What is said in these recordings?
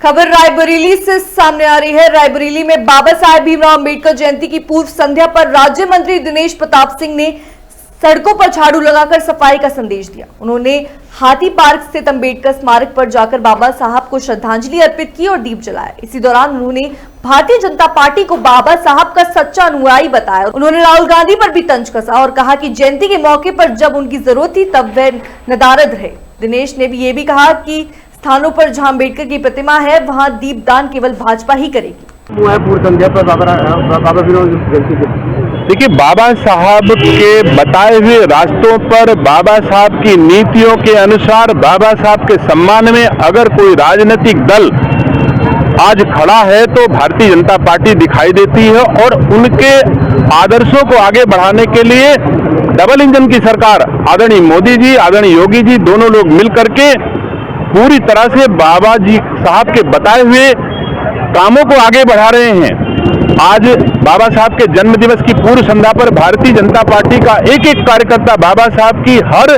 खबर रायबरेली से सामने आ रही है। रायबरेली में बाबा साहेब भीमराव अंबेडकर जयंती की पूर्व संध्या पर राज्य मंत्री दिनेश प्रताप सिंह ने सड़कों पर झाड़ू लगाकर सफाई का संदेश दिया। उन्होंने हाथी पार्क स्थित अंबेडकर स्मारक पर जाकर बाबा साहब को श्रद्धांजलि अर्पित की और दीप जलाया। इसी दौरान उन्होंने भारतीय जनता पार्टी को बाबा साहब का सच्चा अनुयायी बताया। उन्होंने राहुल गांधी पर भी तंज कसा और कहा कि जयंती के मौके पर जब उनकी जरूरत थी तब वह नदारद रहे। दिनेश ने ये भी कहा कि स्थानों पर जहां अंबेडकर की प्रतिमा है वहां दीपदान केवल भाजपा ही करेगी। देखिए, बाबा साहब के बताए हुए रास्तों पर, बाबा साहब की नीतियों के अनुसार, बाबा साहब के सम्मान में अगर कोई राजनीतिक दल आज खड़ा है तो भारतीय जनता पार्टी दिखाई देती है। और उनके आदर्शों को आगे बढ़ाने के लिए डबल इंजन की सरकार, आदरणीय मोदी जी, आदरणीय योगी जी, दोनों लोग मिलकर के पूरी तरह से बाबा जी साहब के बताए हुए कामों को आगे बढ़ा रहे हैं। आज बाबा साहब के जन्म दिवस की पूर्व संध्या पर भारतीय जनता पार्टी का एक एक कार्यकर्ता बाबा साहब की हर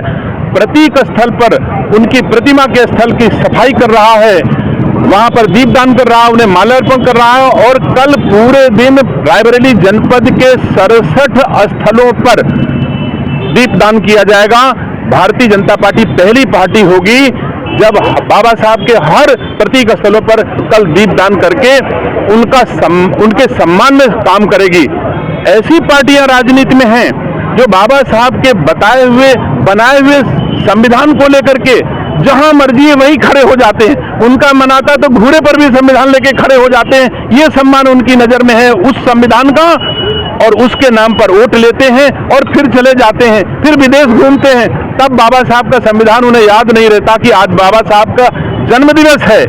प्रतीक स्थल पर, उनकी प्रतिमा के स्थल की सफाई कर रहा है, वहां पर दीपदान कर रहा है, उन्हें माल्यार्पण कर रहा है। और कल पूरे दिन रायबरेली जनपद के 67 स्थलों पर दीपदान किया जाएगा। भारतीय जनता पार्टी पहली पार्टी होगी जब बाबा साहब के हर प्रतीक स्थलों पर कल दीपदान करके उनके सम्मान में काम करेगी। ऐसी पार्टियां राजनीति में हैं जो बाबा साहब के बताए हुए बनाए हुए संविधान को लेकर के जहां मर्जी है वहीं खड़े हो जाते हैं। उनका मनाता तो घोड़े पर भी संविधान लेके खड़े हो जाते हैं। ये सम्मान उनकी नजर में है उस संविधान का, और उसके नाम पर वोट लेते हैं और फिर चले जाते हैं, फिर विदेश घूमते हैं। तब बाबा साहब का संविधान उन्हें याद नहीं रहता कि आज बाबा साहब का जन्म दिवस है।